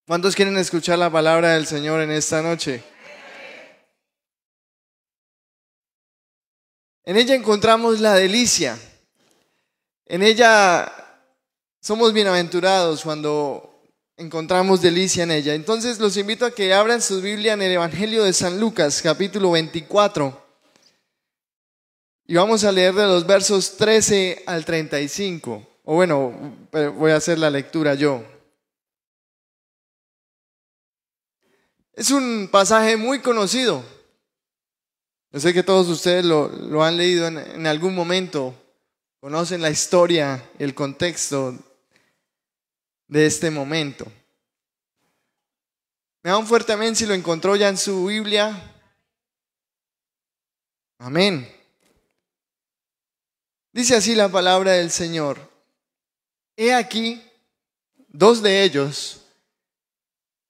¿Cuántos quieren escuchar la palabra del Señor en esta noche? En ella encontramos la delicia. En ella somos bienaventurados cuando encontramos delicia en ella. Entonces los invito a que abran su Biblia en el Evangelio de San Lucas, capítulo 24. Y vamos a leer de los versos 13 al 35. O bueno, voy a hacer la lectura yo. Es un pasaje muy conocido. Yo sé que todos ustedes lo han leído en algún momento. Conocen la historia, el contexto de este momento. Me da un fuerte amén si lo encontró ya en su Biblia. Amén. Dice así la palabra del Señor. He aquí, dos de ellos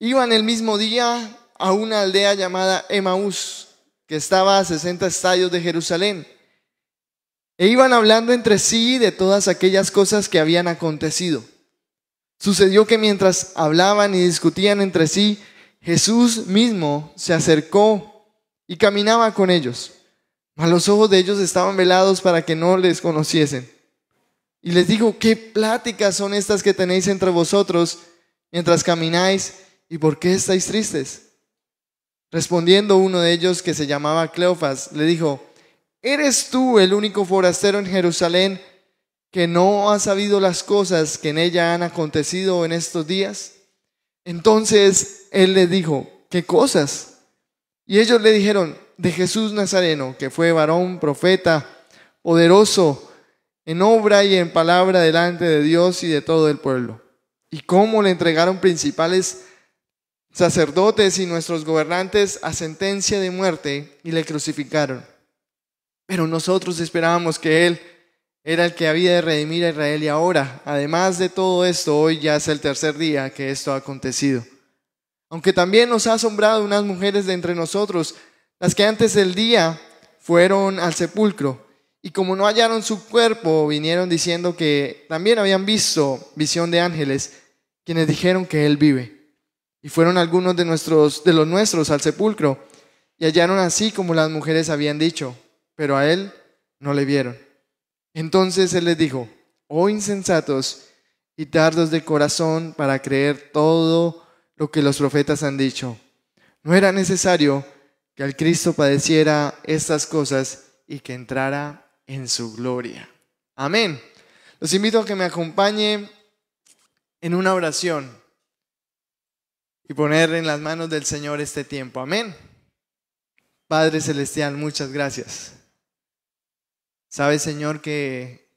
iban el mismo día a una aldea llamada Emaús, que estaba a 60 estadios de Jerusalén. E iban hablando entre sí de todas aquellas cosas que habían acontecido. Sucedió que mientras hablaban y discutían entre sí, Jesús mismo se acercó y caminaba con ellos. Mas los ojos de ellos estaban velados para que no les conociesen. Y les dijo: ¿qué pláticas son estas que tenéis entre vosotros mientras camináis? ¿Y por qué estáis tristes? Respondiendo uno de ellos, que se llamaba Cleofas, le dijo: ¿eres tú el único forastero en Jerusalén que no ha sabido las cosas que en ella han acontecido en estos días? Entonces él les dijo: ¿qué cosas? Y ellos le dijeron: de Jesús Nazareno, que fue varón, profeta, poderoso en obra y en palabra delante de Dios y de todo el pueblo. Y cómo le entregaron principales sacerdotes y nuestros gobernantes a sentencia de muerte y le crucificaron. Pero nosotros esperábamos que Él era el que había de redimir a Israel, y ahora, además de todo esto, hoy ya es el tercer día que esto ha acontecido. Aunque también nos ha asombrado unas mujeres de entre nosotros, las que antes del día fueron al sepulcro, y como no hallaron su cuerpo, vinieron diciendo que también habían visto visión de ángeles, quienes dijeron que Él vive. Y fueron algunos de los nuestros al sepulcro, y hallaron así como las mujeres habían dicho, pero a Él no le vieron. Entonces Él les dijo: oh insensatos y tardos de corazón para creer todo lo que los profetas han dicho. ¿No era necesario que el Cristo padeciera estas cosas y que entrara en su gloria? Amén. Los invito a que me acompañen en una oración y poner en las manos del Señor este tiempo. Amén. Padre Celestial, muchas gracias. Sabes, Señor, que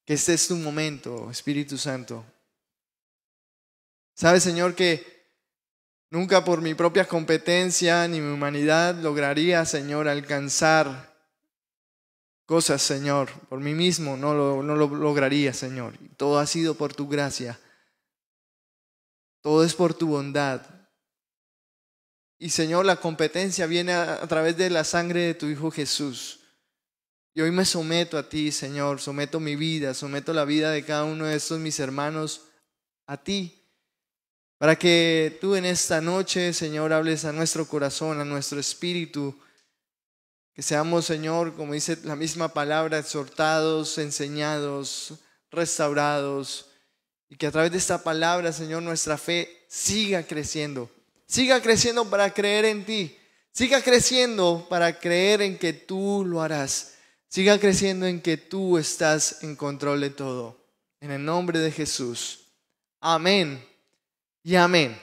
este es tu momento, Espíritu Santo. Sabes, Señor, que nunca por mi propia competencia ni mi humanidad lograría, Señor, alcanzar cosas, Señor. Por mí mismo no lo lograría, Señor. Y todo ha sido por tu gracia. Todo es por tu bondad. Y, Señor, la competencia viene a través de la sangre de tu Hijo Jesús. Y hoy me someto a ti, Señor. Someto mi vida, someto la vida de cada uno de estos mis hermanos a ti. Para que tú en esta noche, Señor, hables a nuestro corazón, a nuestro espíritu. Que seamos, Señor, como dice la misma palabra, exhortados, enseñados, restaurados. Y que a través de esta palabra, Señor, nuestra fe siga creciendo. Siga creciendo para creer en ti. Siga creciendo para creer en que tú lo harás. Siga creciendo en que tú estás en control de todo. En el nombre de Jesús. Amén y amén.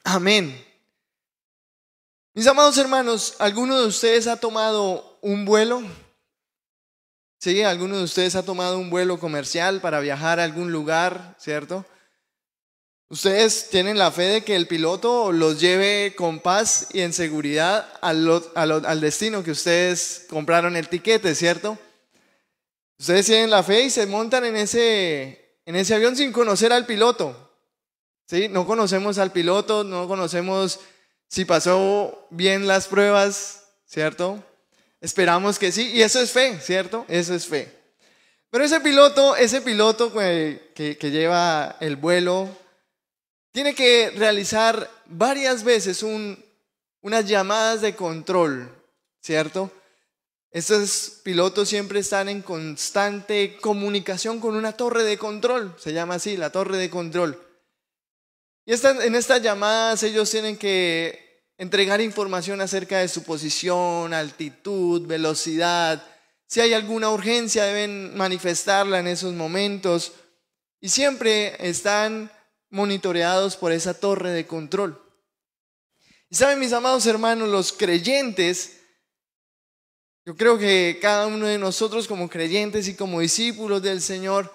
Amén. Mis amados hermanos, ¿alguno de ustedes ha tomado un vuelo? ¿Sí? ¿Alguno de ustedes ha tomado un vuelo comercial para viajar a algún lugar, cierto? Ustedes tienen la fe de que el piloto los lleve con paz y en seguridad al destino que ustedes compraron el tiquete, ¿cierto? Ustedes tienen la fe y se montan en ese avión sin conocer al piloto, ¿sí? No conocemos al piloto, no conocemos si pasó bien las pruebas, ¿cierto? Esperamos que sí, y eso es fe, ¿cierto? Eso es fe. Pero ese piloto que lleva el vuelo, tiene que realizar varias veces unas llamadas de control, ¿cierto? Estos pilotos siempre están en constante comunicación con una torre de control, se llama así, la torre de control. Y en estas llamadas ellos tienen que entregar información acerca de su posición, altitud, velocidad. Si hay alguna urgencia deben manifestarla en esos momentos. Y siempre están monitoreados por esa torre de control. Y saben, mis amados hermanos, los creyentes, yo creo que cada uno de nosotros como creyentes y como discípulos del Señor,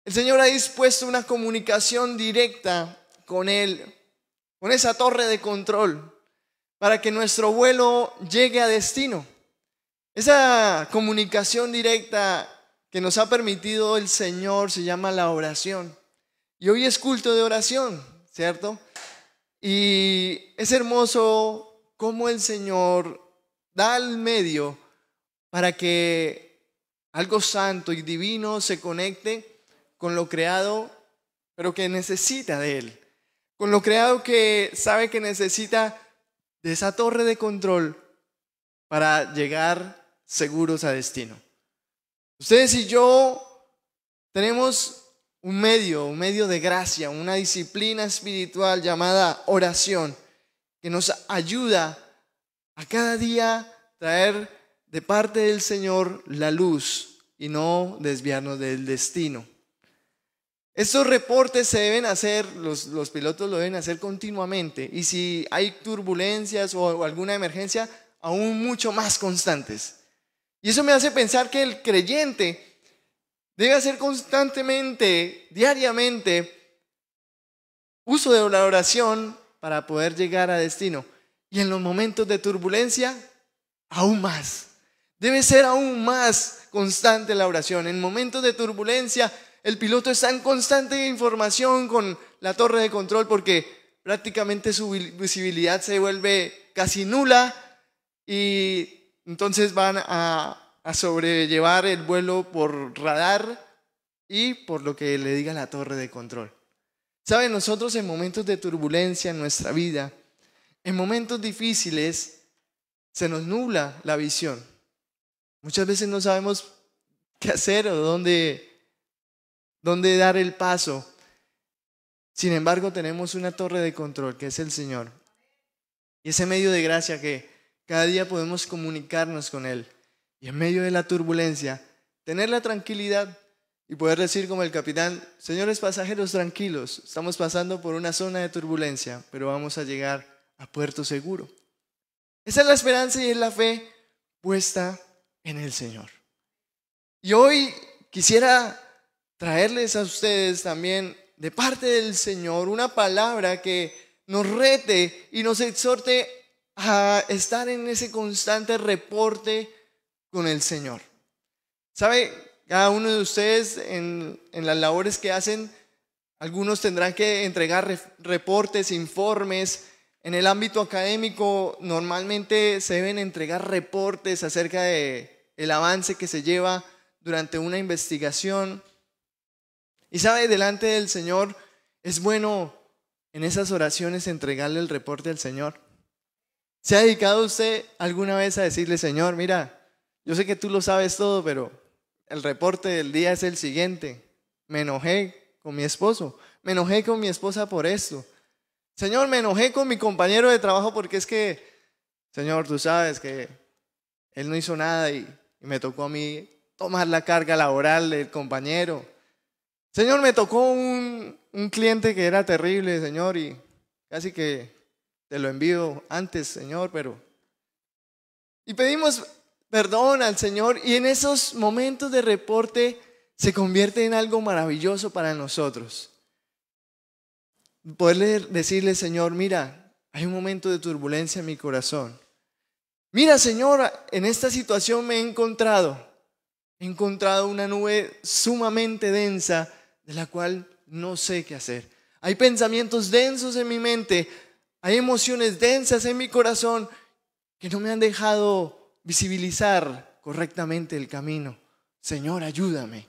el Señor ha dispuesto una comunicación directa con Él, con esa torre de control, para que nuestro vuelo llegue a destino. Esa comunicación directa que nos ha permitido el Señor se llama la oración. Y hoy es culto de oración, ¿cierto? Y es hermoso cómo el Señor da el medio para que algo santo y divino se conecte con lo creado, pero que necesita de Él. Con lo creado que sabe que necesita de esa torre de control para llegar seguros a destino. Ustedes y yo tenemos un medio de gracia, una disciplina espiritual llamada oración, que nos ayuda a cada día traer de parte del Señor la luz y no desviarnos del destino. Estos reportes se deben hacer, los pilotos lo deben hacer continuamente, y si hay turbulencias o alguna emergencia, aún mucho más constantes. Y eso me hace pensar que el creyente debe hacer constantemente, diariamente, uso de la oración para poder llegar a destino. Y en los momentos de turbulencia, aún más. Debe ser aún más constante la oración. En momentos de turbulencia, el piloto está en constante información con la torre de control porque prácticamente su visibilidad se vuelve casi nula y entonces van a sobrellevar el vuelo por radar y por lo que le diga la torre de control. ¿Saben? Nosotros en momentos de turbulencia en nuestra vida, en momentos difíciles, se nos nubla la visión. Muchas veces no sabemos qué hacer o dónde dar el paso. Sin embargo, tenemos una torre de control que es el Señor. Y ese medio de gracia que cada día podemos comunicarnos con Él. Y en medio de la turbulencia, tener la tranquilidad y poder decir como el capitán: señores pasajeros, tranquilos, estamos pasando por una zona de turbulencia, pero vamos a llegar a puerto seguro. Esa es la esperanza y es la fe puesta en el Señor. Y hoy quisiera traerles a ustedes también de parte del Señor una palabra que nos rete y nos exhorte a estar en ese constante reporte con el Señor. ¿Sabe? Cada uno de ustedes en las labores que hacen, algunos tendrán que entregar reportes, informes. En el ámbito académico normalmente se deben entregar reportes acerca de el avance que se lleva durante una investigación. Y sabe, delante del Señor es bueno en esas oraciones entregarle el reporte al Señor. ¿Se ha dedicado usted alguna vez a decirle: Señor, mira, yo sé que tú lo sabes todo, pero el reporte del día es el siguiente? Me enojé con mi esposo, me enojé con mi esposa por esto. Señor, me enojé con mi compañero de trabajo porque es que, Señor, tú sabes que él no hizo nada y me tocó a mí tomar la carga laboral del compañero. Señor, me tocó un cliente que era terrible, Señor, y casi que te lo envío antes, Señor, pero... Y pedimos perdón al Señor, y en esos momentos de reporte se convierte en algo maravilloso para nosotros. Poderle decirle: Señor, mira, hay un momento de turbulencia en mi corazón. Mira, Señor, en esta situación me he encontrado una nube sumamente densa de la cual no sé qué hacer. Hay pensamientos densos en mi mente, hay emociones densas en mi corazón que no me han dejado visibilizar correctamente el camino. Señor, ayúdame.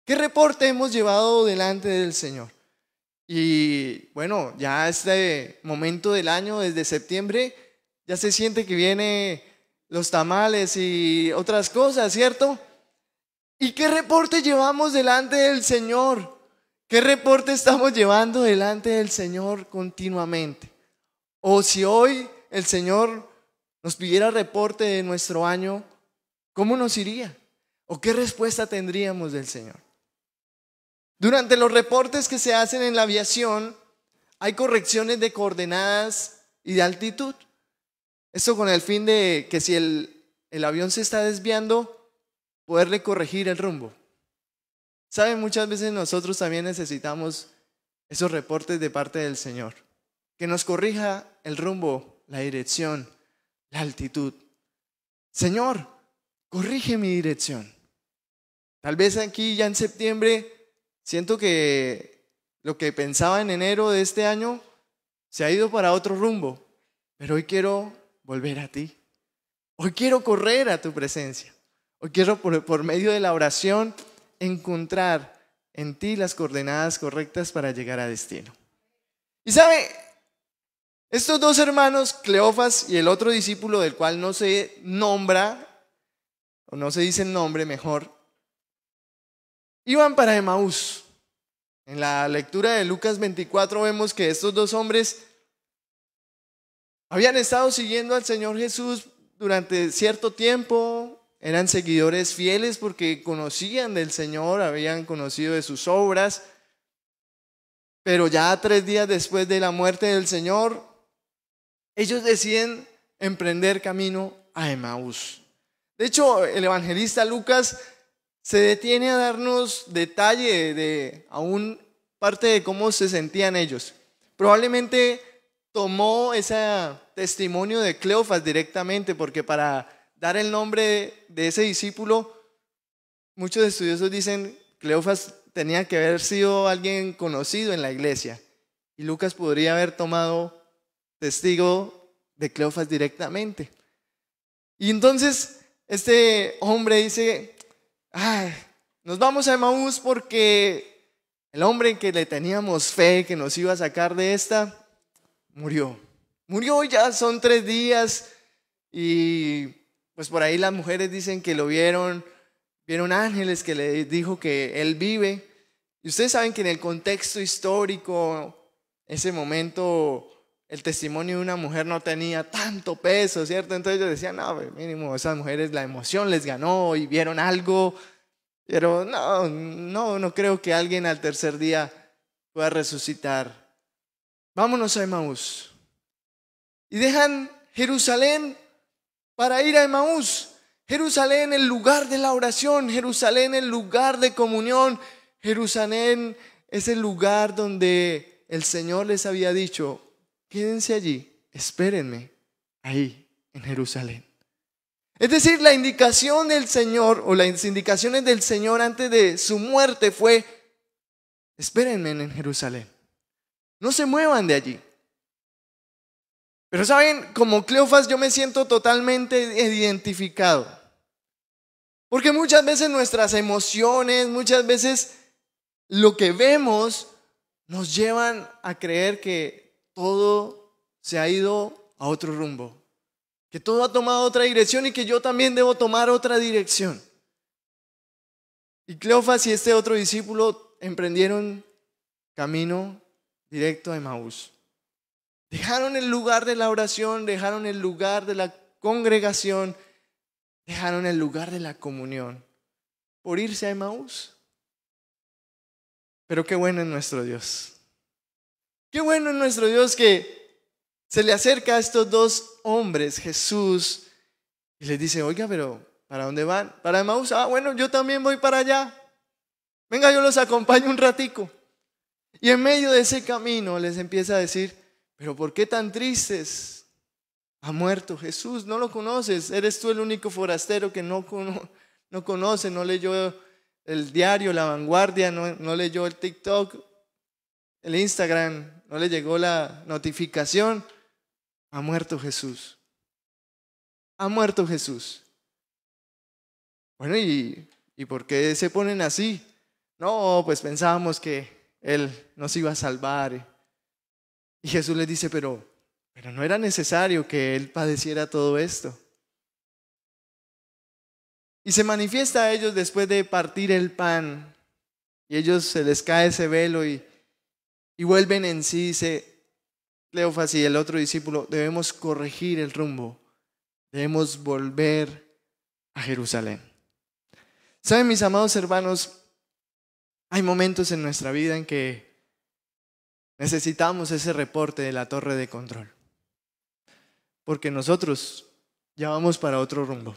¿Qué reporte hemos llevado delante del Señor? Y bueno, ya este momento del año, desde septiembre, ya se siente que vienen los tamales y otras cosas, ¿cierto? ¿Y qué reporte llevamos delante del Señor? ¿Qué reporte estamos llevando delante del Señor continuamente? O si hoy el Señor nos pidiera reporte de nuestro año, ¿cómo nos iría? ¿O qué respuesta tendríamos del Señor? Durante los reportes que se hacen en la aviación, hay correcciones de coordenadas y de altitud. Esto con el fin de que si el avión se está desviando, poderle corregir el rumbo. Saben, muchas veces nosotros también necesitamos esos reportes de parte del Señor, que nos corrija el rumbo, la dirección, la altitud. Señor, corrige mi dirección. Tal vez aquí ya en septiembre siento que lo que pensaba en enero de este año se ha ido para otro rumbo, pero hoy quiero volver a ti. Hoy quiero correr a tu presencia. Hoy quiero por medio de la oración encontrar en ti las coordenadas correctas para llegar a destino. Y sabe, estos dos hermanos, Cleofas y el otro discípulo del cual no se nombra, o no se dice el nombre mejor, iban para Emaús. En la lectura de Lucas 24 vemos que estos dos hombres habían estado siguiendo al Señor Jesús durante cierto tiempo, eran seguidores fieles porque conocían del Señor, habían conocido de sus obras, pero ya 3 días después de la muerte del Señor, ellos deciden emprender camino a Emaús. De hecho, el evangelista Lucas se detiene a darnos detalle de aún parte de cómo se sentían ellos. Probablemente tomó ese testimonio de Cleofas directamente, porque para dar el nombre de ese discípulo, muchos estudiosos dicen Cleofas tenía que haber sido alguien conocido en la iglesia, y Lucas podría haber tomado testigo de Cleofas directamente. Y entonces este hombre dice: nos vamos a Emaús porque el hombre en que le teníamos fe, que nos iba a sacar de esta, murió. Murió, ya son 3 días y pues por ahí las mujeres dicen que lo vieron ángeles que le dijo que él vive. Y ustedes saben que en el contexto histórico, ese momento, el testimonio de una mujer no tenía tanto peso, ¿cierto? Entonces ellos decían, no, mínimo esas mujeres la emoción les ganó y vieron algo. Pero no creo que alguien al tercer día pueda resucitar. Vámonos a Emaús. Y dejan Jerusalén para ir a Emaús. Jerusalén, el lugar de la oración. Jerusalén, el lugar de comunión. Jerusalén es el lugar donde el Señor les había dicho: quédense allí, espérenme ahí en Jerusalén. Es decir, la indicación del Señor, o las indicaciones del Señor antes de su muerte fue: espérenme en Jerusalén, no se muevan de allí. Pero saben, como Cleofas yo me siento totalmente identificado, porque muchas veces nuestras emociones, muchas veces lo que vemos nos llevan a creer que todo se ha ido a otro rumbo, que todo ha tomado otra dirección y que yo también debo tomar otra dirección. Y Cleofas y este otro discípulo emprendieron camino directo a Emaús. Dejaron el lugar de la oración, dejaron el lugar de la congregación, dejaron el lugar de la comunión por irse a Emaús. Pero qué bueno es nuestro Dios. Qué bueno es nuestro Dios que se le acerca a estos dos hombres, Jesús, y les dice: oiga, pero ¿para dónde van? Para Emaús. Bueno, yo también voy para allá. Venga, yo los acompaño un ratico. Y en medio de ese camino les empieza a decir: pero ¿por qué tan tristes? Ha muerto Jesús, no lo conoces. Eres tú el único forastero que no conoce, no leyó el diario La Vanguardia, no leyó el TikTok, el Instagram, no le llegó la notificación. Ha muerto Jesús. Ha muerto Jesús. Bueno, y ¿Y por qué se ponen así? No, pues pensábamos que Él nos iba a salvar. Y Jesús les dice, pero no era necesario que Él padeciera todo esto. Y se manifiesta a ellos después de partir el pan. Y ellos se les cae ese velo y vuelven en sí. Dice Cleofas y el otro discípulo, debemos corregir el rumbo. Debemos volver a Jerusalén. ¿Saben, mis amados hermanos? Hay momentos en nuestra vida en que necesitamos ese reporte de la torre de control. Porque nosotros ya vamos para otro rumbo.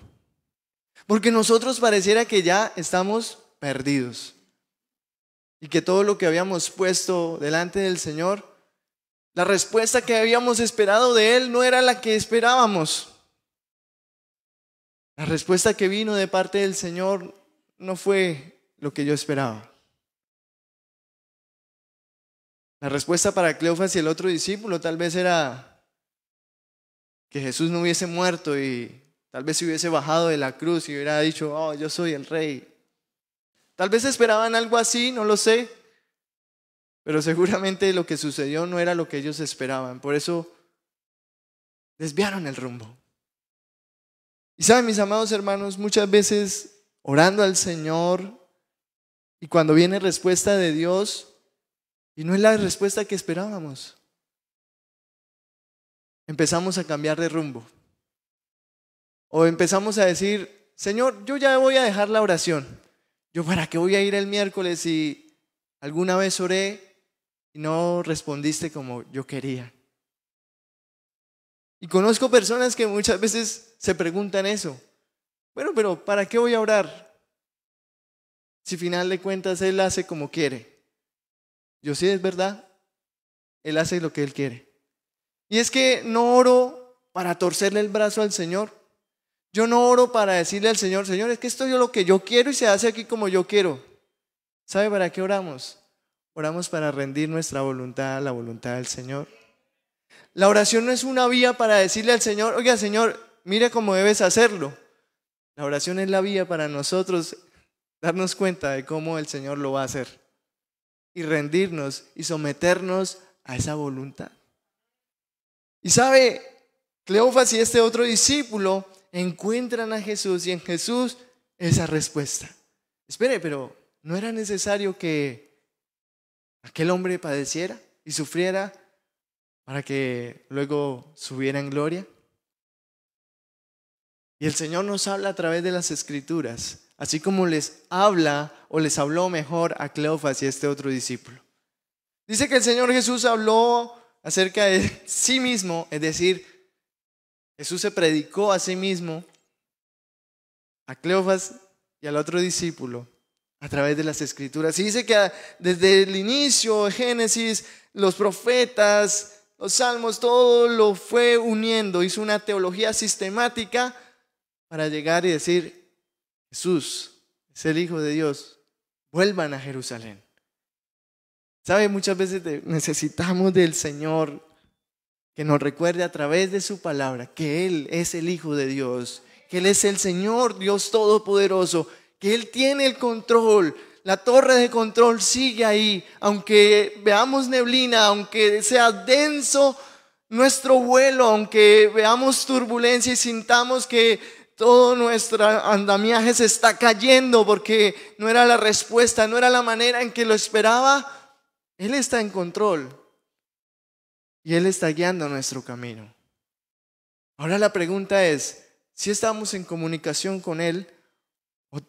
Porque nosotros pareciera que ya estamos perdidos. Y que todo lo que habíamos puesto delante del Señor, la respuesta que habíamos esperado de Él no era la que esperábamos. La respuesta que vino de parte del Señor no fue lo que yo esperaba. La respuesta para Cleofas y el otro discípulo tal vez era que Jesús no hubiese muerto y tal vez se hubiese bajado de la cruz y hubiera dicho, oh, yo soy el rey. Tal vez esperaban algo así, no lo sé. Pero seguramente lo que sucedió no era lo que ellos esperaban. Por eso desviaron el rumbo. Y saben, mis amados hermanos, muchas veces orando al Señor y cuando viene respuesta de Dios y no es la respuesta que esperábamos, empezamos a cambiar de rumbo. O empezamos a decir, Señor, yo ya voy a dejar la oración. ¿Yo para qué voy a ir el miércoles si alguna vez oré y no respondiste como yo quería? Y conozco personas que muchas veces se preguntan eso. Bueno, pero ¿para qué voy a orar? Si al final de cuentas Él hace como quiere. Yo sí, es verdad. Él hace lo que Él quiere. Y es que no oro para torcerle el brazo al Señor. Yo no oro para decirle al Señor, Señor, es que esto es lo que yo quiero y se hace aquí como yo quiero. ¿Sabe para qué oramos? Oramos para rendir nuestra voluntad a la voluntad del Señor. La oración no es una vía para decirle al Señor, oiga, Señor, mire cómo debes hacerlo. La oración es la vía para nosotros darnos cuenta de cómo el Señor lo va a hacer y rendirnos y someternos a esa voluntad. Y sabe, Cleofas y este otro discípulo encuentran a Jesús y en Jesús esa respuesta. Espere, pero ¿no era necesario que aquel hombre padeciera y sufriera para que luego subiera en gloria? Y el Señor nos habla a través de las Escrituras, así como les habla o les habló mejor a Cleofas y este otro discípulo. Dice que el Señor Jesús habló acerca de sí mismo, es decir, Jesús se predicó a sí mismo, a Cleofas y al otro discípulo, a través de las Escrituras. Y dice que desde el inicio de Génesis, los profetas, los salmos, todo lo fue uniendo, hizo una teología sistemática para llegar y decir, Jesús es el Hijo de Dios, vuelvan a Jerusalén. ¿Sabe? Muchas veces necesitamos del Señor que nos recuerde a través de su palabra que Él es el Hijo de Dios, que Él es el Señor Dios Todopoderoso, que Él tiene el control. La torre de control sigue ahí, aunque veamos neblina, aunque sea denso nuestro vuelo, aunque veamos turbulencia y sintamos que todo nuestro andamiaje se está cayendo porque no era la respuesta, no era la manera en que lo esperaba. Él está en control y Él está guiando nuestro camino. Ahora la pregunta es, si estamos en comunicación con Él, o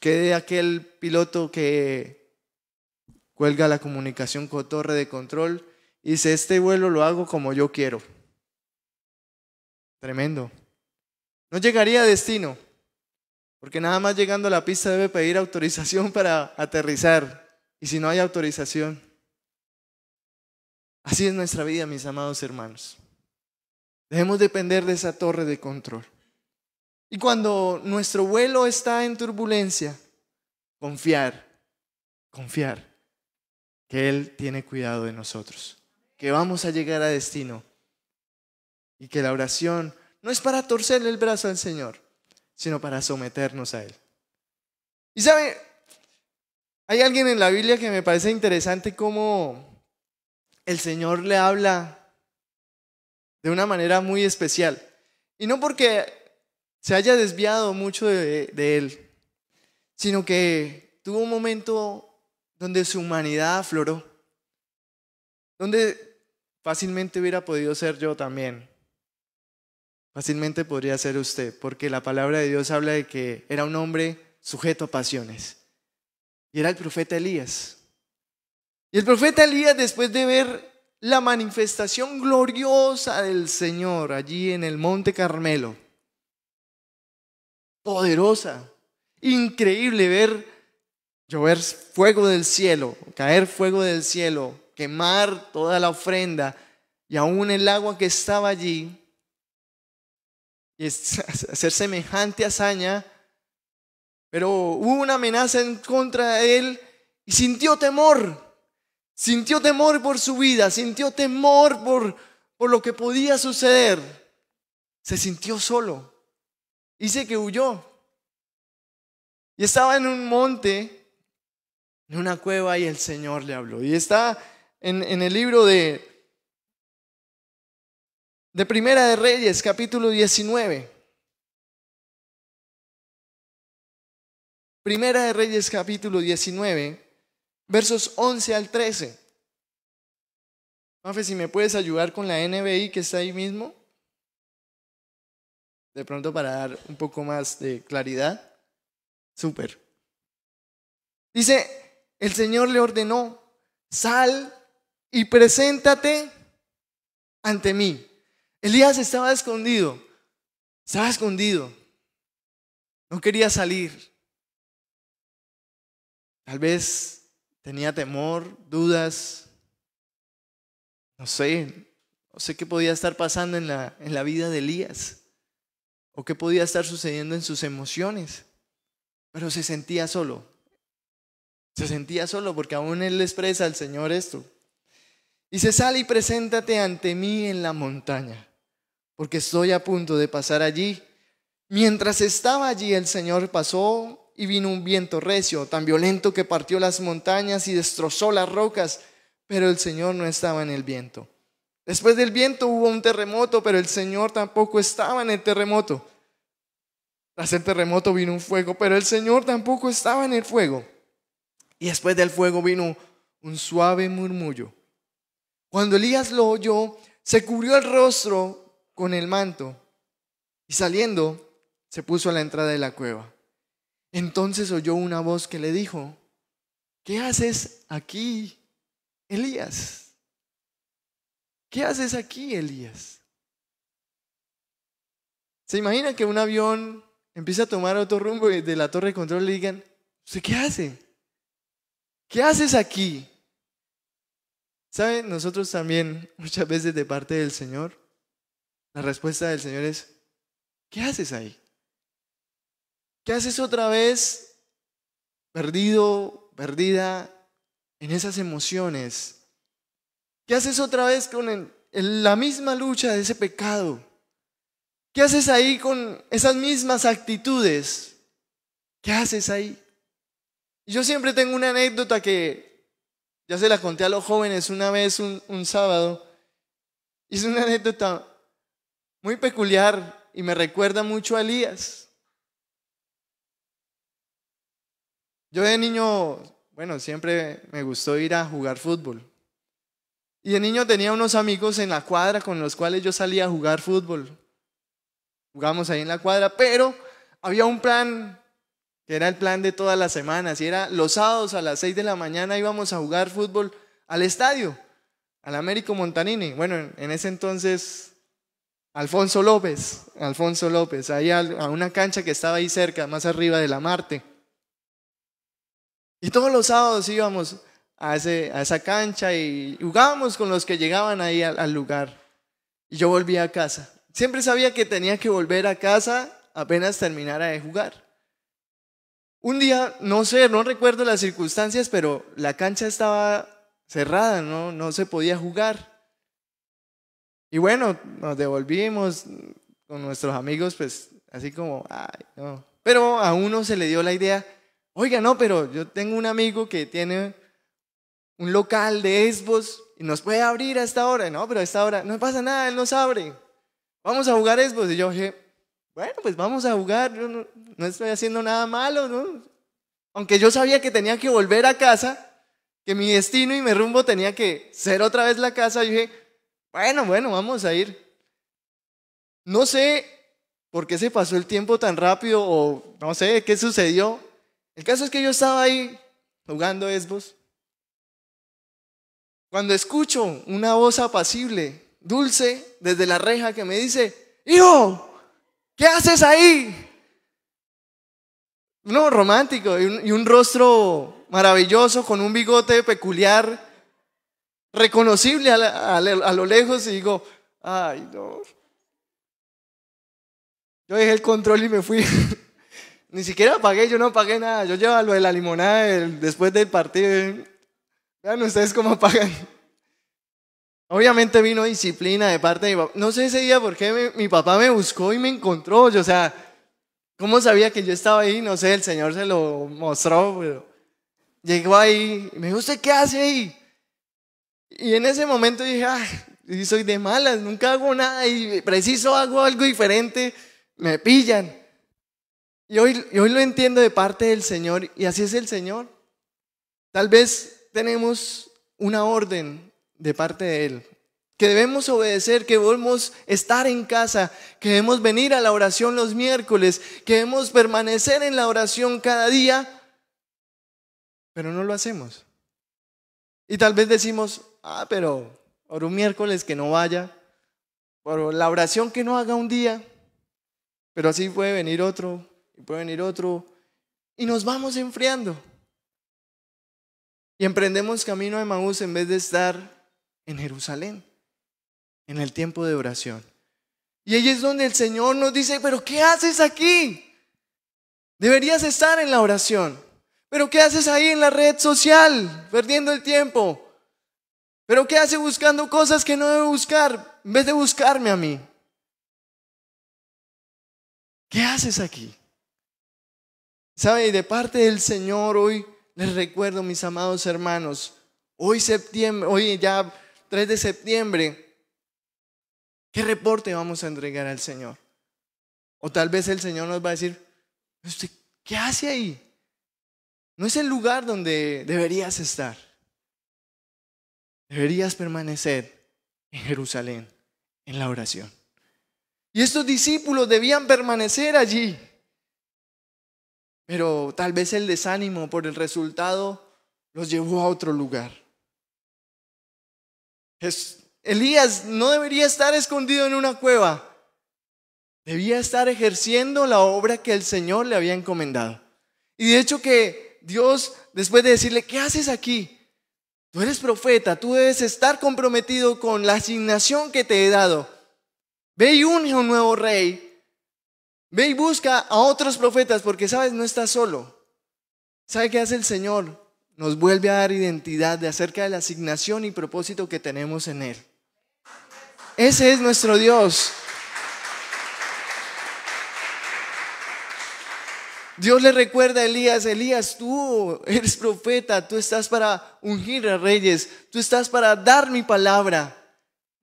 quede aquel piloto que cuelga la comunicación con torre de control y dice, este vuelo lo hago como yo quiero. Tremendo. No llegaría a destino, porque nada más llegando a la pista debe pedir autorización para aterrizar. Y si no hay autorización, así es nuestra vida, mis amados hermanos. Debemos depender de esa torre de control. Y cuando nuestro vuelo está en turbulencia, confiar que Él tiene cuidado de nosotros, que vamos a llegar a destino y que la oración no es para torcerle el brazo al Señor, sino para someternos a Él. Y sabe, hay alguien en la Biblia que me parece interesante cómo el Señor le habla de una manera muy especial. Y no porque se haya desviado mucho de él, sino que tuvo un momento donde su humanidad afloró, donde fácilmente hubiera podido ser yo también. Fácilmente podría ser usted, porque la palabra de Dios habla de que era un hombre sujeto a pasiones. Y era el profeta Elías. Y el profeta Elías, después de ver la manifestación gloriosa del Señor allí en el Monte Carmelo, poderosa, increíble, ver llover fuego del cielo, caer fuego del cielo, quemar toda la ofrenda y aún el agua que estaba allí, y hacer semejante hazaña. Pero hubo una amenaza en contra de él y sintió temor por su vida, sintió temor por lo que podía suceder. Se sintió solo, dice que huyó y estaba en un monte, en una cueva, y el Señor le habló. Y está en el libro de Primera de Reyes, capítulo 19. Primera de Reyes, capítulo 19, versos 11 al 13. Mafe, si me puedes ayudar con la NBI que está ahí mismo, de pronto para dar un poco más de claridad. Súper. Dice, el Señor le ordenó: sal y preséntate ante mí. Elías estaba escondido, no quería salir. Tal vez tenía temor, dudas, no sé qué podía estar pasando en la vida de Elías, o qué podía estar sucediendo en sus emociones, pero se sentía solo porque aún él le expresa al Señor esto. Dice, sal y preséntate ante mí en la montaña, porque estoy a punto de pasar allí. Mientras estaba allí, el Señor pasó y vino un viento recio, tan violento que partió las montañas y destrozó las rocas, pero el Señor no estaba en el viento. Después del viento hubo un terremoto, pero el Señor tampoco estaba en el terremoto. Tras el terremoto vino un fuego, pero el Señor tampoco estaba en el fuego. Y después del fuego vino un suave murmullo. Cuando Elías lo oyó, se cubrió el rostro con el manto y saliendo se puso a la entrada de la cueva. Entonces oyó una voz que le dijo, ¿qué haces aquí, Elías? ¿Qué haces aquí, Elías? ¿Se imagina que un avión empieza a tomar otro rumbo y de la torre de control le digan, ¿usted qué hace? ¿Qué haces aquí? ¿Saben? Nosotros también muchas veces de parte del Señor, la respuesta del Señor es, ¿qué haces ahí? ¿Qué haces otra vez perdido, perdida en esas emociones? ¿Qué haces otra vez con la misma lucha de ese pecado? ¿Qué haces ahí con esas mismas actitudes? ¿Qué haces ahí? Yo siempre tengo una anécdota que ya se la conté a los jóvenes una vez, un sábado. Y es una anécdota muy peculiar y me recuerda mucho a Elías. Yo de niño, bueno, siempre me gustó ir a jugar fútbol. Y de niño tenía unos amigos en la cuadra con los cuales yo salía a jugar fútbol. Jugábamos ahí en la cuadra, pero había un plan que era el plan de todas las semanas. Y era los sábados a las 6 de la mañana íbamos a jugar fútbol al estadio, al Américo Montanini. Bueno, en ese entonces, Alfonso López, ahí a una cancha que estaba ahí cerca, más arriba de la Marte. Y todos los sábados íbamos a esa cancha y jugábamos con los que llegaban ahí al lugar. Y yo volvía a casa. Siempre sabía que tenía que volver a casa apenas terminara de jugar. Un día, no sé, no recuerdo las circunstancias, pero la cancha estaba cerrada, no se podía jugar. Y bueno, nos devolvimos con nuestros amigos, pues así como, ay, no. Pero a uno se le dio la idea, Oiga, no, pero yo tengo un amigo que tiene un local de Xbox y nos puede abrir a esta hora. No, pero a esta hora no pasa nada, él nos abre. Vamos a jugar Xbox. Y yo dije, bueno, pues vamos a jugar. Yo no estoy haciendo nada malo, ¿no? Aunque yo sabía que tenía que volver a casa, que mi destino y mi rumbo tenía que ser otra vez la casa. Yo dije, bueno, vamos a ir. No sé por qué se pasó el tiempo tan rápido o no sé qué sucedió. El caso es que yo estaba ahí jugando Xbox. Cuando escucho una voz apacible, dulce, desde la reja que me dice, hijo, ¿qué haces ahí? No, romántico y un rostro maravilloso con un bigote peculiar, reconocible a lo lejos y digo, ay no. Yo dejé el control y me fui. Ni siquiera pagué, yo no pagué nada. Yo llevo lo de la limonada después del partido. Vean ustedes cómo pagan. Obviamente vino disciplina de parte de mi papá. No sé ese día por qué mi papá me buscó y me encontró. O sea, ¿cómo sabía que yo estaba ahí? No sé, el Señor se lo mostró. Pero llegó ahí y me dijo, ¿usted qué hace ahí? Y en ese momento dije, ay, soy de malas, nunca hago nada y preciso hago algo diferente, me pillan. Y hoy lo entiendo de parte del Señor y así es el Señor. Tal vez tenemos una orden de parte de Él, que debemos obedecer, que debemos estar en casa, que debemos venir a la oración los miércoles, que debemos permanecer en la oración cada día, pero no lo hacemos. Y tal vez decimos, pero por un miércoles que no vaya, por la oración que no haga un día, pero así puede venir otro, y puede venir otro, y nos vamos enfriando. Y emprendemos camino a Emaús en vez de estar en Jerusalén, en el tiempo de oración. Y ahí es donde el Señor nos dice, pero ¿qué haces aquí? Deberías estar en la oración. ¿Pero qué haces ahí en la red social, perdiendo el tiempo? ¿Pero qué haces buscando cosas que no debe buscar, en vez de buscarme a mí? ¿Qué haces aquí? ¿Sabe? De parte del Señor hoy les recuerdo, mis amados hermanos, hoy ya 3 de septiembre, ¿qué reporte vamos a entregar al Señor? O tal vez el Señor nos va a decir, ¿usted qué hace ahí? No es el lugar donde deberías estar. Deberías permanecer en Jerusalén, en la oración. Y estos discípulos debían permanecer allí. Pero tal vez el desánimo por el resultado los llevó a otro lugar. Elías no debería estar escondido en una cueva. Debía estar ejerciendo la obra que el Señor le había encomendado. Y de hecho que Dios, después de decirle, ¿qué haces aquí? Tú eres profeta, tú debes estar comprometido con la asignación que te he dado. Ve y unge a un nuevo rey. Ve y busca a otros profetas porque, sabes, no estás solo. ¿Sabe qué hace el Señor? Nos vuelve a dar identidad de acerca de la asignación y propósito que tenemos en Él. Ese es nuestro Dios. Dios le recuerda a Elías, Elías, tú eres profeta, tú estás para ungir a reyes, tú estás para dar mi palabra.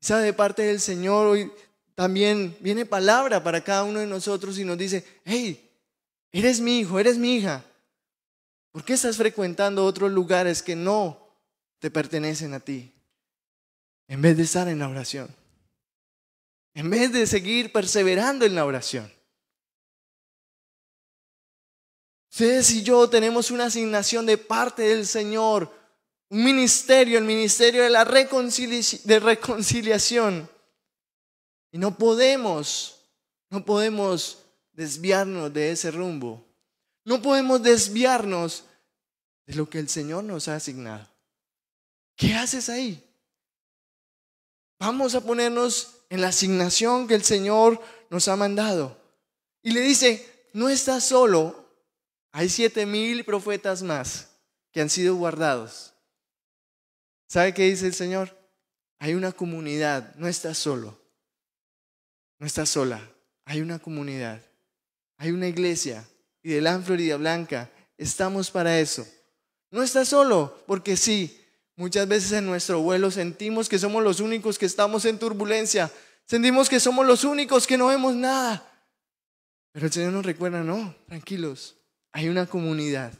¿Sabe? De parte del Señor hoy también viene palabra para cada uno de nosotros y nos dice, hey, eres mi hijo, eres mi hija. ¿Por qué estás frecuentando otros lugares que no te pertenecen a ti? En vez de estar en la oración, en vez de seguir perseverando en la oración. Ustedes y yo tenemos una asignación de parte del Señor, un ministerio, el ministerio de la reconciliación. Y no podemos desviarnos de ese rumbo. No podemos desviarnos de lo que el Señor nos ha asignado. ¿Qué haces ahí? Vamos a ponernos en la asignación que el Señor nos ha mandado. Y le dice, no estás solo. Hay 7,000 profetas más que han sido guardados. ¿Sabe qué dice el Señor? Hay una comunidad, no estás solo. No estás sola, hay una comunidad, hay una iglesia. Fidelán Florida Blanca estamos para eso. No estás solo, porque sí, muchas veces en nuestro vuelo sentimos que somos los únicos que estamos en turbulencia, sentimos que somos los únicos que no vemos nada. Pero el Señor nos recuerda, no, tranquilos, hay una comunidad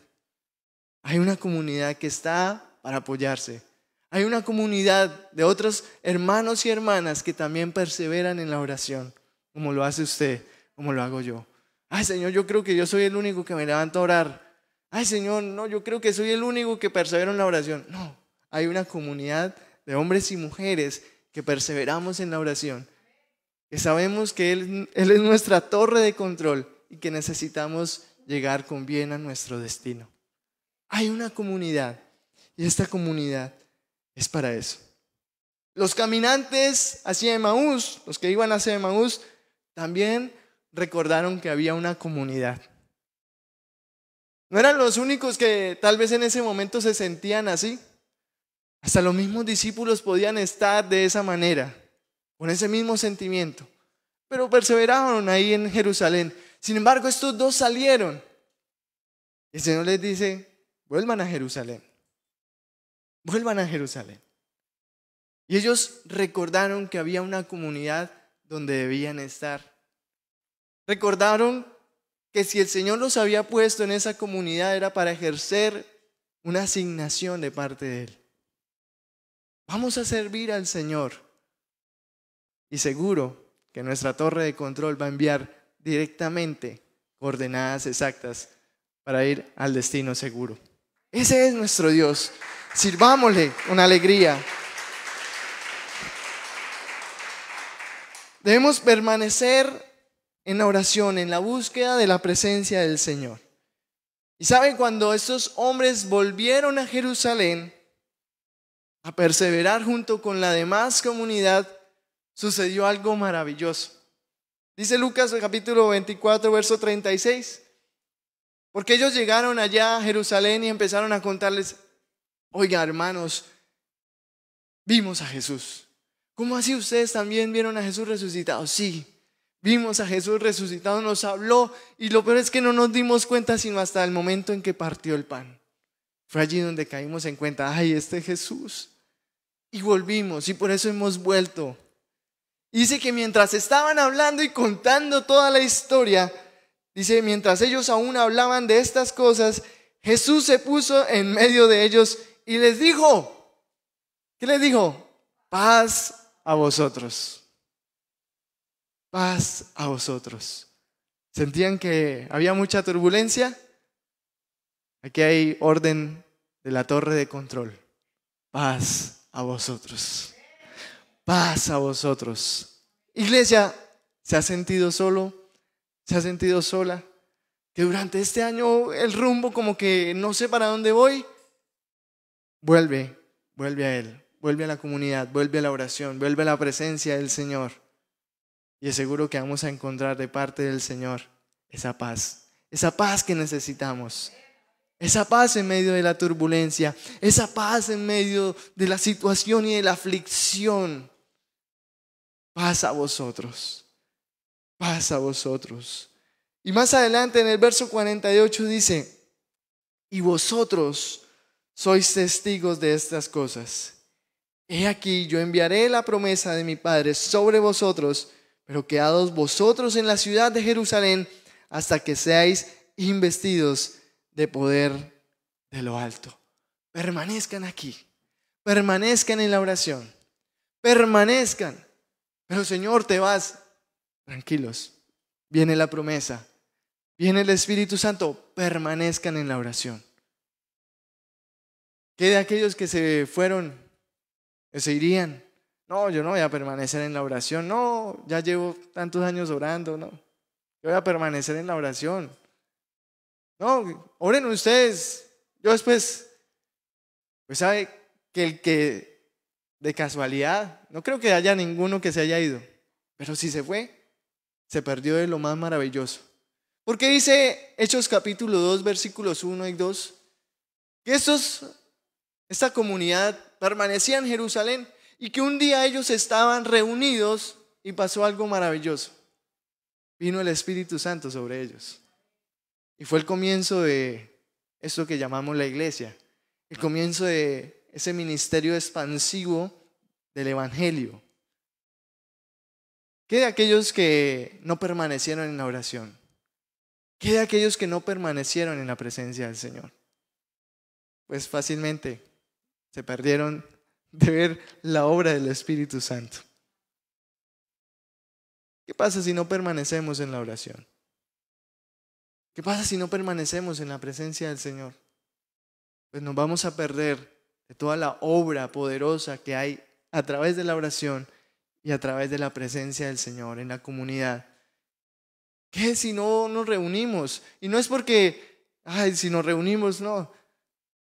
que está para apoyarse. Hay una comunidad de otros hermanos y hermanas que también perseveran en la oración, como lo hace usted, como lo hago yo. Ay, Señor, yo creo que yo soy el único que me levanto a orar. Ay, Señor, no, yo creo que soy el único que persevera en la oración. No, hay una comunidad de hombres y mujeres que perseveramos en la oración, que sabemos que Él es nuestra torre de control y que necesitamos llegar con bien a nuestro destino. Hay una comunidad y esta comunidad es para eso. Los caminantes hacia Emaús, los que iban hacia Emaús, también recordaron que había una comunidad. No eran los únicos que tal vez en ese momento se sentían así. Hasta los mismos discípulos podían estar de esa manera, con ese mismo sentimiento. Pero perseveraron ahí en Jerusalén. Sin embargo, estos dos salieron. El Señor les dice, vuelvan a Jerusalén. Vuelvan a Jerusalén. Y ellos recordaron que había una comunidad donde debían estar. Recordaron que si el Señor los había puesto en esa comunidad era para ejercer una asignación de parte de Él. Vamos a servir al Señor. Y seguro que nuestra torre de control va a enviar directamente coordenadas exactas para ir al destino seguro. Ese es nuestro Dios. Sirvámosle con alegría. Debemos permanecer en la oración, en la búsqueda de la presencia del Señor. Y saben, cuando estos hombres volvieron a Jerusalén a perseverar junto con la demás comunidad, sucedió algo maravilloso. Dice Lucas capítulo 24, verso 36. Porque ellos llegaron allá a Jerusalén y empezaron a contarles, oiga, hermanos, vimos a Jesús. ¿Cómo así ustedes también vieron a Jesús resucitado? Sí, vimos a Jesús resucitado, nos habló y lo peor es que no nos dimos cuenta sino hasta el momento en que partió el pan. Fue allí donde caímos en cuenta, ay, este Jesús. Y volvimos y por eso hemos vuelto. Dice que mientras estaban hablando y contando toda la historia, dice, mientras ellos aún hablaban de estas cosas, Jesús se puso en medio de ellos y les dijo, ¿qué les dijo? Paz a vosotros. Paz a vosotros. ¿Sentían que había mucha turbulencia? Aquí hay orden de la torre de control. Paz a vosotros. Paz a vosotros. Iglesia, ¿se ha sentido solo? ¿Se ha sentido sola? Que durante este año el rumbo como que no sé para dónde voy. Vuelve a Él. Vuelve a la comunidad, vuelve a la oración, vuelve a la presencia del Señor. Y es seguro que vamos a encontrar de parte del Señor esa paz que necesitamos. Esa paz en medio de la turbulencia, esa paz en medio de la situación y de la aflicción. Paz a vosotros, paz a vosotros. Y más adelante en el verso 48 dice, y vosotros sois testigos de estas cosas. He aquí, yo enviaré la promesa de mi Padre sobre vosotros, pero quedaos vosotros en la ciudad de Jerusalén hasta que seáis investidos de poder de lo alto. Permanezcan aquí, permanezcan en la oración, permanezcan. Pero Señor, te vas. Tranquilos, viene la promesa, viene el Espíritu Santo, permanezcan en la oración. ¿Qué de aquellos que se fueron? Que se irían. No, yo no voy a permanecer en la oración. No, ya llevo tantos años orando. No, yo voy a permanecer en la oración. No, oren ustedes. Yo después, pues sabe que el que de casualidad, no creo que haya ninguno que se haya ido, pero si se fue, se perdió de lo más maravilloso. Porque dice Hechos capítulo 2, versículos 1 y 2, que esta comunidad permanecía en Jerusalén y que un día ellos estaban reunidos y pasó algo maravilloso. Vino el Espíritu Santo sobre ellos y fue el comienzo de esto que llamamos la iglesia, el comienzo de ese ministerio expansivo del evangelio. ¿Qué de aquellos que no permanecieron en la oración? ¿Qué de aquellos que no permanecieron en la presencia del Señor? Pues fácilmente se perdieron de ver la obra del Espíritu Santo. ¿Qué pasa si no permanecemos en la oración? ¿Qué pasa si no permanecemos en la presencia del Señor? Pues nos vamos a perder de toda la obra poderosa que hay a través de la oración y a través de la presencia del Señor en la comunidad. ¿Qué si no nos reunimos? Y no es porque, si nos reunimos, no.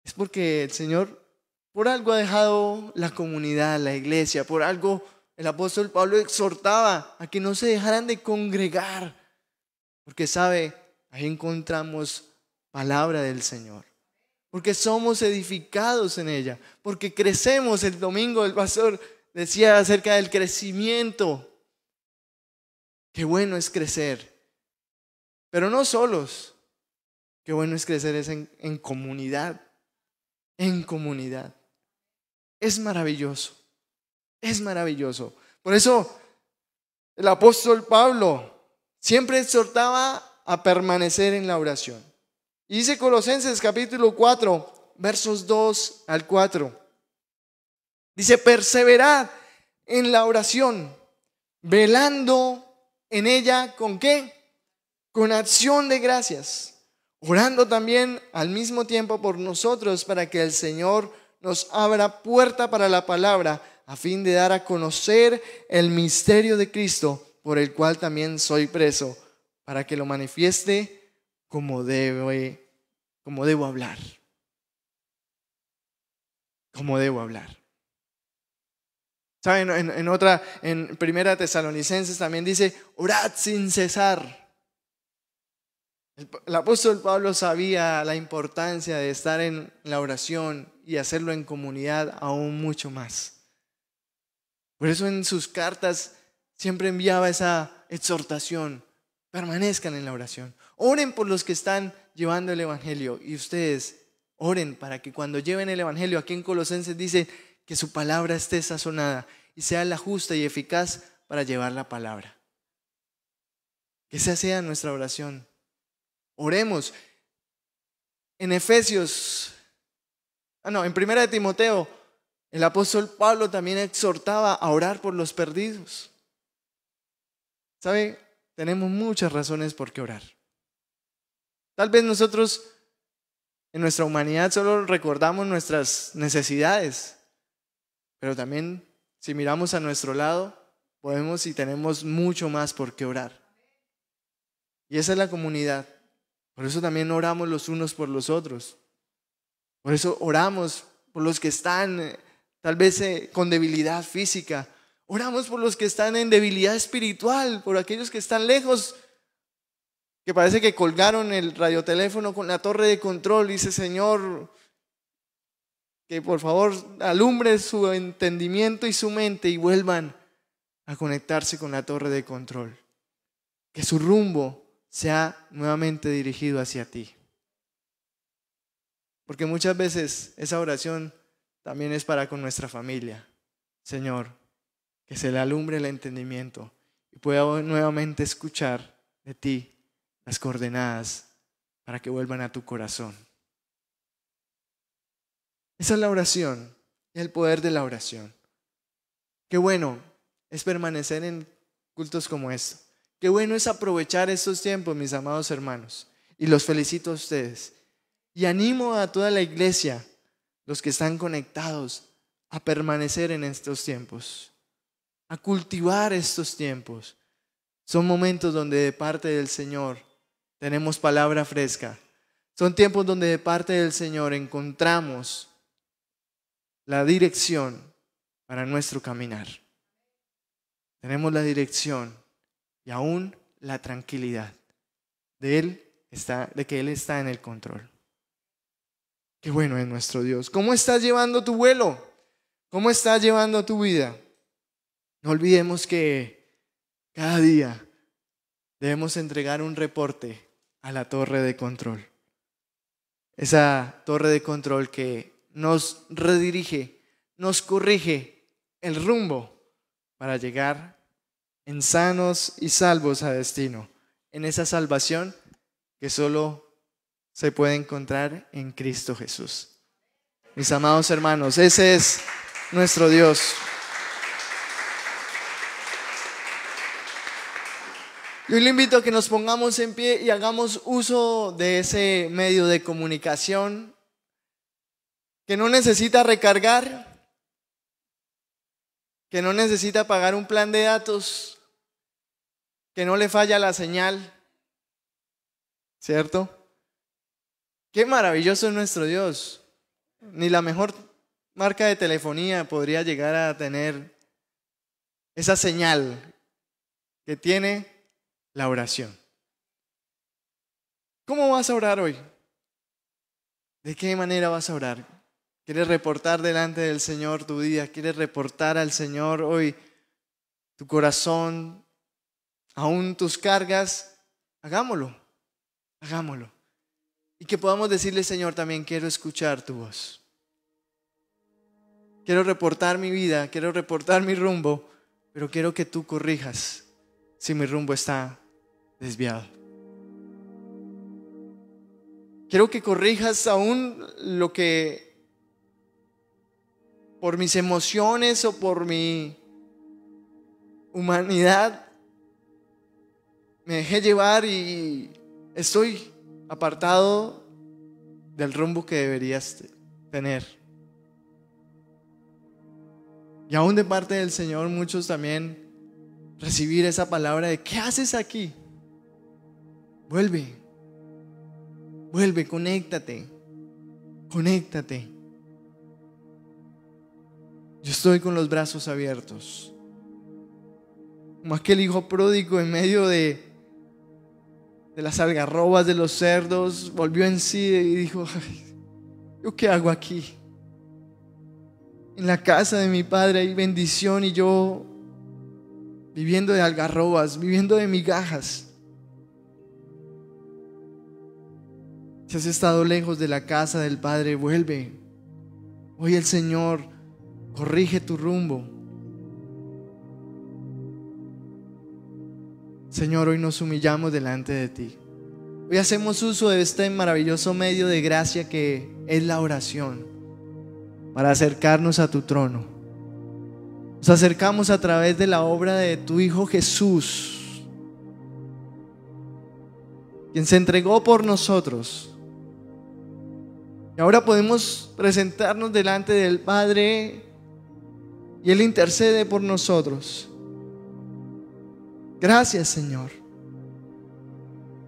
Es porque el Señor por algo ha dejado la comunidad, la iglesia, por algo el apóstol Pablo exhortaba a que no se dejaran de congregar, porque sabe, ahí encontramos palabra del Señor, porque somos edificados en ella, porque crecemos. El domingo el pastor decía acerca del crecimiento. Qué bueno es crecer, pero no solos. Qué bueno es crecer es en comunidad, en comunidad. Es maravilloso, es maravilloso. Por eso el apóstol Pablo siempre exhortaba a permanecer en la oración. Y dice Colosenses capítulo 4, versos 2 al 4. Dice: perseverad en la oración, velando en ella, ¿con qué? Con acción de gracias, orando también al mismo tiempo por nosotros, para que el Señor nos abra puerta para la palabra, a fin de dar a conocer el misterio de Cristo, por el cual también soy preso, para que lo manifieste como debo hablar. Como debo hablar. ¿Saben? En Primera Tesalonicenses también dice: orad sin cesar. El apóstol Pablo sabía la importancia de estar en la oración y hacerlo en comunidad aún mucho más. Por eso en sus cartas siempre enviaba esa exhortación: permanezcan en la oración, oren por los que están llevando el evangelio, y ustedes oren para que cuando lleven el evangelio, aquí en Colosenses dice que su palabra esté sazonada y sea la justa y eficaz para llevar la palabra. Que esa sea nuestra oración. Oremos. En Primera de Timoteo, el apóstol Pablo también exhortaba a orar por los perdidos. ¿Sabe? Tenemos muchas razones por qué orar. Tal vez nosotros en nuestra humanidad solo recordamos nuestras necesidades, pero también si miramos a nuestro lado, podemos y tenemos mucho más por qué orar. Y esa es la comunidad. Por eso también oramos los unos por los otros. Por eso oramos por los que están tal vez con debilidad física. Oramos por los que están en debilidad espiritual, por aquellos que están lejos, que parece que colgaron el radioteléfono con la torre de control. Dice: Señor, que por favor alumbre su entendimiento y su mente y vuelvan a conectarse con la torre de control. Que su rumbo sea nuevamente dirigido hacia ti. Porque muchas veces esa oración también es para con nuestra familia. Señor, que se le alumbre el entendimiento y pueda nuevamente escuchar de ti las coordenadas para que vuelvan a tu corazón. Esa es la oración y el poder de la oración. Qué bueno es permanecer en cultos como estos. Qué bueno es aprovechar estos tiempos, mis amados hermanos. Y los felicito a ustedes. Y animo a toda la iglesia, los que están conectados, a permanecer en estos tiempos, a cultivar estos tiempos. Son momentos donde de parte del Señor tenemos palabra fresca. Son tiempos donde de parte del Señor encontramos la dirección para nuestro caminar. Tenemos la dirección y aún la tranquilidad de que Él está en el control. Qué bueno es nuestro Dios. ¿Cómo estás llevando tu vuelo? ¿Cómo estás llevando tu vida? No olvidemos que cada día debemos entregar un reporte a la torre de control. esa torre de control que nos redirige, nos corrige el rumbo para llegar en sanos y salvos a destino, en esa salvación que solo se puede encontrar en Cristo Jesús. Mis amados hermanos, ese es nuestro Dios. Yo le invito a que nos pongamos en pie y hagamos uso de ese medio de comunicación que no necesita recargar, que no necesita pagar un plan de datos, que no le falla la señal, ¿cierto? Qué maravilloso es nuestro Dios. Ni la mejor marca de telefonía podría llegar a tener esa señal que tiene la oración. ¿Cómo vas a orar hoy? ¿De qué manera vas a orar? ¿Quieres reportar delante del Señor tu día? ¿Quieres reportar al Señor hoy tu corazón, aún tus cargas? Hagámoslo, hagámoslo. Y que podamos decirle, Señor, también quiero escuchar tu voz. Quiero reportar mi vida, quiero reportar mi rumbo, pero quiero que tú corrijas si mi rumbo está desviado. Quiero que corrijas aún lo que por mis emociones o por mi humanidad me dejé llevar y estoy apartado del rumbo que deberías tener. Y aún de parte del Señor muchos también recibir esa palabra de ¿qué haces aquí? Vuelve, conéctate. Yo estoy con los brazos abiertos. Como aquel hijo pródigo en medio de las algarrobas, de los cerdos, volvió en sí y dijo, ¿yo qué hago aquí? En la casa de mi padre hay bendición y yo viviendo de algarrobas, viviendo de migajas. Si has estado lejos de la casa del Padre, vuelve. Hoy el Señor corrige tu rumbo. Señor, hoy nos humillamos delante de ti. Hoy hacemos uso de este maravilloso medio de gracia que es la oración, para acercarnos a tu trono. Nos acercamos a través de la obra de tu Hijo Jesús, quien se entregó por nosotros. Y ahora podemos presentarnos delante del Padre y Él intercede por nosotros. Gracias, Señor.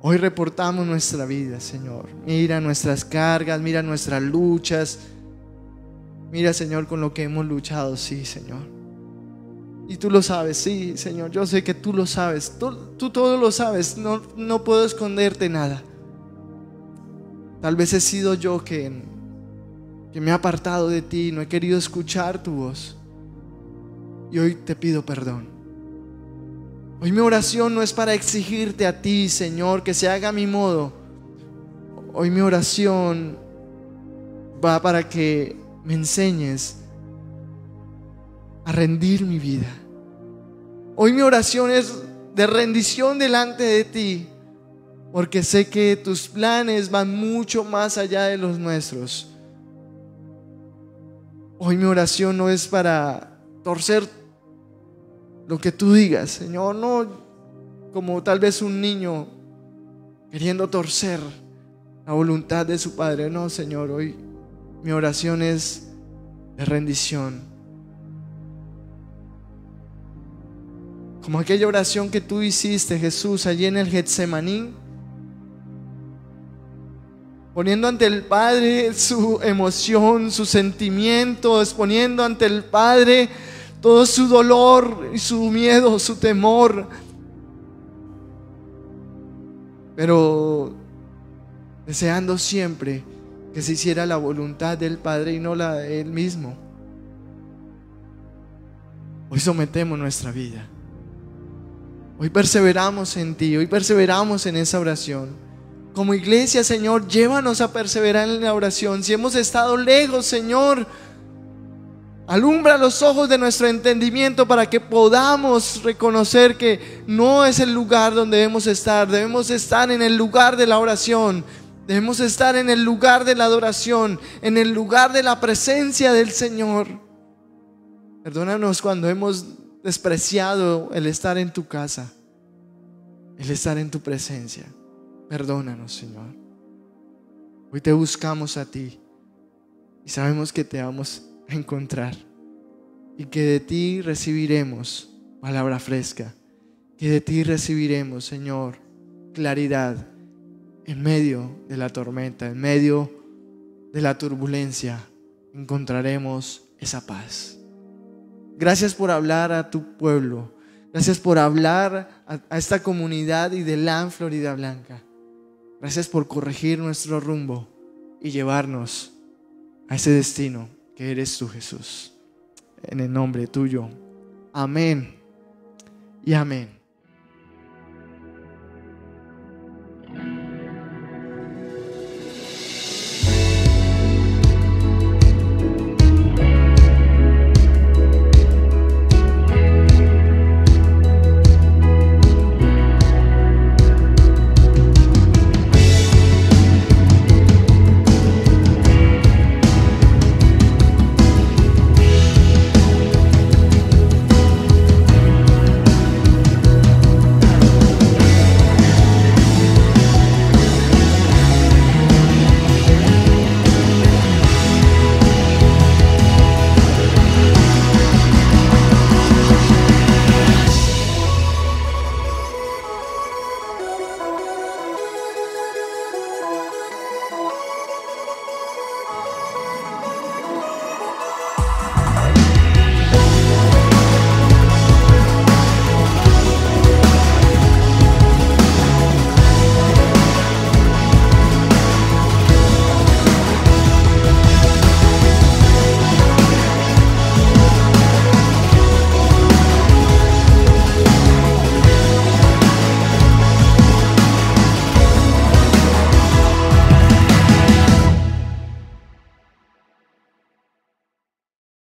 Hoy reportamos nuestra vida, Señor. Mira nuestras cargas, mira nuestras luchas. Mira, Señor, con lo que hemos luchado, sí, Señor. Y tú lo sabes, sí, Señor. Yo sé que tú lo sabes. Tú todo lo sabes. No puedo esconderte nada. Tal vez he sido yo que me he apartado de ti, no he querido escuchar tu voz. Y hoy te pido perdón. Hoy mi oración no es para exigirte a ti, Señor, que se haga a mi modo. Hoy mi oración va para que me enseñes a rendir mi vida. Hoy mi oración es de rendición delante de ti, porque sé que tus planes van mucho más allá de los nuestros. Hoy mi oración no es para torcer lo que tú digas, Señor, no como tal vez un niño queriendo torcer la voluntad de su padre. No, Señor, hoy mi oración es de rendición. Como aquella oración que tú hiciste, Jesús, allí en el Getsemaní, poniendo ante el Padre su emoción, sus sentimientos, poniendo ante el Padre todo su dolor y su miedo, su temor, pero deseando siempre que se hiciera la voluntad del Padre y no la de Él mismo. Hoy sometemos nuestra vida. Hoy perseveramos en ti, hoy perseveramos en esa oración. Como iglesia, Señor, llévanos a perseverar en la oración. Si hemos estado lejos, Señor, alumbra los ojos de nuestro entendimiento para que podamos reconocer que no es el lugar donde debemos estar. Debemos estar en el lugar de la oración. Debemos estar en el lugar de la adoración, en el lugar de la presencia del Señor. Perdónanos cuando hemos despreciado el estar en tu casa, el estar en tu presencia. Perdónanos, Señor. Hoy te buscamos a ti y sabemos que te vamos a encontrar y que de ti recibiremos palabra fresca, que de ti recibiremos, Señor, claridad en medio de la tormenta, en medio de la turbulencia. Encontraremos esa paz. Gracias por hablar a tu pueblo. Gracias por hablar a esta comunidad y de LAN Florida Blanca. Gracias por corregir nuestro rumbo y llevarnos a ese destino que eres tú, Jesús. En el nombre tuyo. Amén y amén.